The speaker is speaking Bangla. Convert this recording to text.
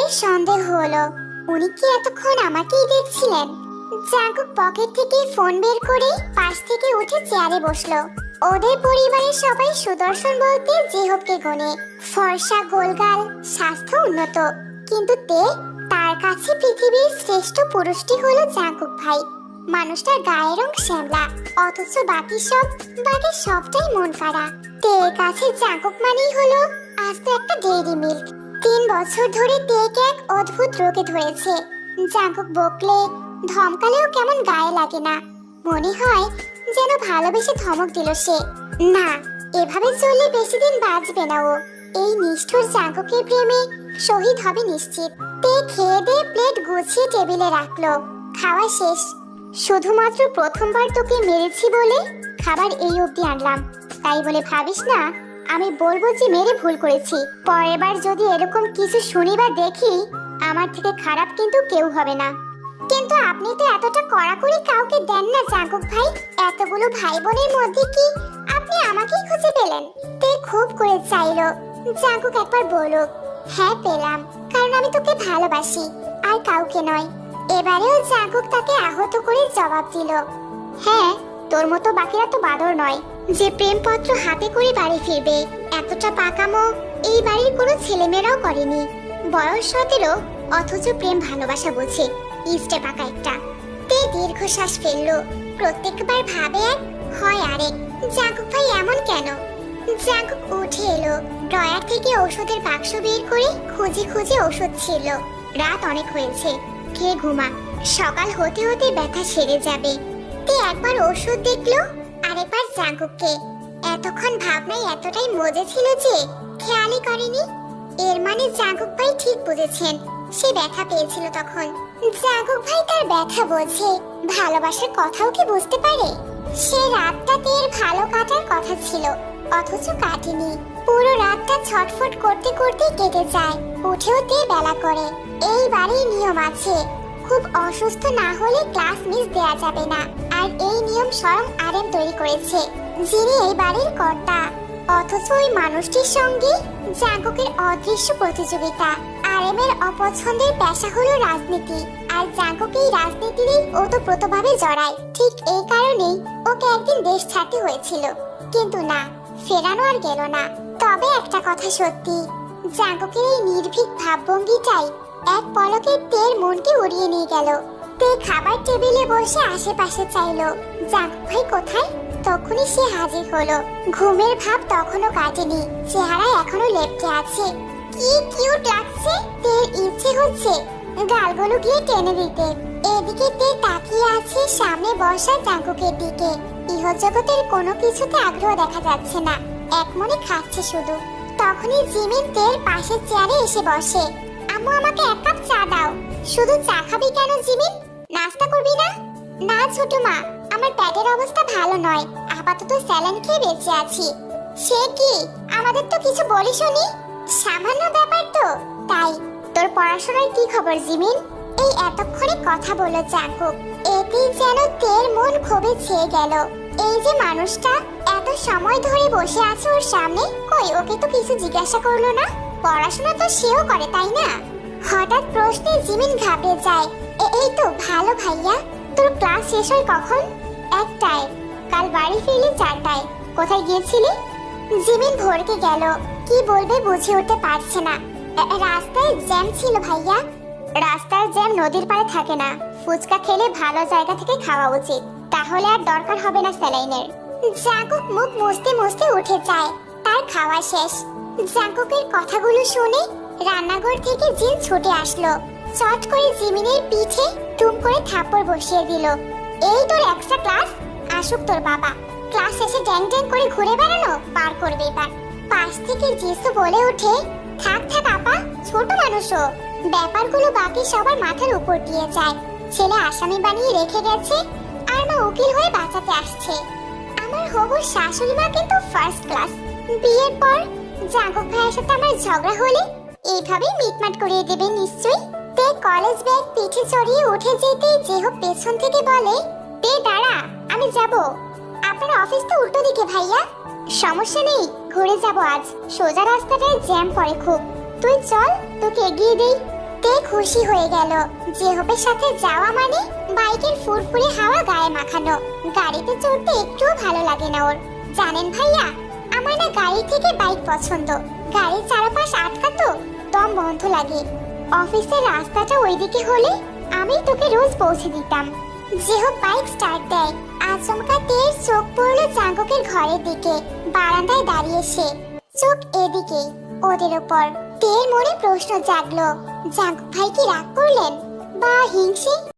তের সন্দেহ হলো উনি কি এতক্ষণ আমাকেই দেখছিলেন। জাঙ্কুক পকেট থেকে ফোন বের করে পাশ থেকে উঠে চেয়ারে বসলো। ওদের পরিবারের সবাই সুদর্শন বলতে জেহবকে গনে, ফর্সা গোলগাল, স্বাস্থ্য উন্নত, কিন্তু তার কাছে পৃথিবীর শ্রেষ্ঠ পুরুষটি হলো জাঙ্কুক ভাই। মানুষটার গায়ের রং শ্যামলা, অথচ বাকি সবটাই মন কাড়া। তের কাছে জাঙ্কুক মানেই হলো আস্ত একটা ডেইরি মিল্ক। 3 বছর ধরে তেকে এক অদ্ভুত রোগে ধরেছে। জাঙ্কুক বকলে ধমকালেও কেমন গায়ে লাগে না, মনে হয় যেন ভালোবেসে ধমক দিল সে। না, এভাবে চললে বেশি দিন বাঁচবে না ও। এই নিষ্ঠুর জাঙ্কুকের প্রেমে শহীদ হবে নিশ্চিত। তে খেয়ে দিয়ে প্লেট গুছিয়ে টেবিলে রাখলো। খাওয়া শেষ। শুধুমাত্র প্রথমবার তোকে মেরেছি বলে খাবার এই অবধি আনলাম, তাই বলে ভাবিস না আমি বলবো যে মেরে ভুল করেছি। পরের বার যদি এরকম কিছু শুনি বা দেখি, আমার থেকে খারাপ কিন্তু কেউ হবে না। কিন্তু আপনি তো এতটা কড়াকড়ি কাউকে দেন না জাঙ্কুক ভাই। এতগুলো ভাই বোনের মধ্যে কি আপনি আমাকেই খুঁজে পেলেন? তে খুব করে চাইলো জাঙ্কুক একবার বলুক, হ্যাঁ পেলাম, কারণ আমি তোকে ভালোবাসি, আর কাউকে নয়। এবারেও জাঙ্কুক তাকে আহত করে জবাব দিল, হ্যাঁ, তোর মতো বাকিরা তো বাদর নয় যে প্রেমপত্র হাতে করে বাড়ি ফিরবে। এতটা পাকামো এই বাড়ির কোনো ছেলেমেয়েরাও করেনি। বয়স 17, অথচ প্রেম ভালোবাসা বোঝে। ইস্টে পাকা একটা। তে দীর্ঘশ্বাস ফেললো। প্রত্যেকবার ভাবে এক, হয় আরেক। জাঙ্কুক ভাই এমন কেন? জাঙ্কুক উঠে এলো, ড্রয়ার থেকে ওষুধের বাক্স বের করে খুঁজে খুঁজে ওষুধ ছিল। রাত অনেক হয়েছে, খেয়ে ঘুমা, সকাল হতে হতে ব্যথা সেরে যাবে। তে একবার ওষুধ দেখলো, আরেকবার জাঙ্কুককে। এতক্ষণ ভাবনায় এতটাই মজে ছিল যে খেয়ালই করেনি। এর মানে জাঙ্কুক ভাই ঠিক বুঝেছেন, সে ব্যথা পেয়েছিল তখন। জাঙ্কুক ভাই তার ব্যথা বোঝে, ভালোবাসার কথাও কি বুঝতে পারে? সে রাতটা তের ভালো কাটার কথা ছিল, অথচ কাটেনি। পুরো রাতটা ছটফট করতে করতে কেটে যায়। উঠেও তে বেলা করে। এই বাড়ির নিয়ম আছে, খুব অসুস্থ না হলে ক্লাস মিস দেয়া যাবে না। আর এই নিয়ম স্বয়ং আরএম তৈরি করেছে, যিনি এই বাড়ির কর্তা। অথচ ওই মানুষটির সঙ্গে জাঙ্কুকের অদৃশ্য প্রতিযোগিতা। আরএম এর অপছন্দের পেশা হলো রাজনীতি, আর জাঙ্কুক এই রাজনীতিরই ওতপ্রোতভাবে জড়ায়। ঠিক এই কারণেই ওকে একদিন দেশ ছাড়তে হয়েছিল, কিন্তু না, ফেরানো আর গেল না। তবে একটা কথা সত্যি, জাঙ্কুকের এই নির্ভীক ভাবভঙ্গিটাই এক পলকে তের মনকে উড়িয়ে নিয়ে গেল। তে খাবার টেবিলে বসে আশেপাশে চাইলো, জাঙ্কুক ভাই কোথায়? তখনই সে হাজির হলো। ঘুমের ভাব তখনও কাটেনি, চেহারা এখনো লেপটে আছে। কি কিউট লাগছে! তের ইচ্ছে হচ্ছে গালগুলো গিয়ে টেনে দিতে। এদিকে তে তাকিয়ে আছে সামনে বসা জাঙ্কুকের দিকে। ইহজগতের কোনো কিছুতে আগ্রহ দেখা যাচ্ছে না, এক মনে খাচ্ছে শুধু। তখনই জিমিন তের পাশের চেয়ারে এসে বসে। আম্মু, আমাকে 1 কাপ চা দাও। শুধু চা খাবি কেন জিমিন? নাস্তা করবি না? না ছোট মা, আমার পেটের অবস্থা ভালো নয়, আপাতত স্যালাড খেয়ে বেঁচে আছি। সে কি, আমাদের তো কিছু বলিসনি। সামান্য ব্যাপার তো, তাই। তোর পড়াশোনার কি খবর জিমিন? এই এতক্ষণে কথা বলল জাঙ্কুক। এতেই যেন তের মন ক্ষোভে ছেয়ে গেল। এই যে মানুষটা এত সময় ধরে বসে আছে ওর সামনে, কই ওকে তো কিছু জিজ্ঞাসা করলো না। পড়াশোনা তো সেও করে, তাই না? হঠাৎ প্রশ্নে জিমিন ঘাবড়ে যায়। এই তো ভালো ভাইয়া, তোর ক্লাস শেষ হয় কখন? 1টায়। কাল বাড়ি ফিরলি 4টায়। কোথায় গিয়েছিলি? জিমিন ভরকে গেল, কি বলবে বুঝে উঠতে পারছে না। রাস্তায় জ্যাম ছিল ভাইয়া। রাস্তার জ্যাম নদীর পাড়ে থাকে না, ফুচকা খেলে ভালো জায়গা থেকে খাওয়া উচিত, তাহলে আর দরকার হবে না স্যালাইনের। জাঙ্কুক মুখ মুছতে মুছতে উঠে যায়, তার খাওয়া শেষ। জাঙ্কুকের কথাগুলো শুনে রান্নাঘর থেকে জিন ছুটে আসলো। চট করে জিমিনের পিঠে টুম করে থাপ্পড় বসিয়ে দিল। এই তোর এক্সট্রা ক্লাস? আসুক তোর বাবা, ক্লাস শেষে ড্যাং ড্যাং করে ঘুরে বেড়ানো পার করবে এবার। পাশ থেকে জিসু বলে ওঠে, থাক থাক আপা, ছোট মানুষও, ব্যাপারগুলো বাকি সবার মাথার উপর দিয়ে যায়। ছেলে আসামি বানিয়ে রেখে গেছে, আর মা উকিল হয়ে বাঁচাতে আসছে। আমার হবু শাশুড়ি মা কিন্তু ফার্স্ট ক্লাস। বিয়ের পর জাঙ্কুক ভাইয়ের সাথে আমার ঝগড়া হলে এইভাবেই মিটমাট করিয়ে দেবে নিশ্চয়ই। তে কলেজ ব্যাগ পিঠে চড়িয়ে উঠে যেতেই জেহব পেছন থেকে বলে, তে দাঁড়া, আমি যাব। আপনার অফিস তো উল্টো দিকে ভাইয়া। সমস্যা নেই, ঘুরে যাব আজ। সোজা রাস্তাটায় জ্যাম পড়ে খুব, তুই চল, তোকে এগিয়ে দেই। তে খুশি হয়ে গেল। জেহবের সাথে যাওয়া মানে বাইকের ফুরফুরে হাওয়া গায়ে মাখানো। গাড়িতে চড়তে একটুও ভালো লাগে না ওর। জানেন ভাইয়া, আমার না গাড়ি থেকে বাইক পছন্দ। গাড়ির চারপাশ আটকা তো দম বন্ধ লাগে। অফিসের রাস্তাটা ওইদিকে হলে আমি তোকে রোজ পৌঁছে দিতাম। জেহব বাইক স্টার্ট দেয়। আচমকা তের চোখ পড়লো জাঙ্কুকের ঘরের দিকে। বারান্দায় দাঁড়িয়ে সে, চোখ এদিকে ওদের উপর। তের মনে প্রশ্ন জাগলো, জাঙ্কুক ভাই কি রাগ করলেন বা হিংসে?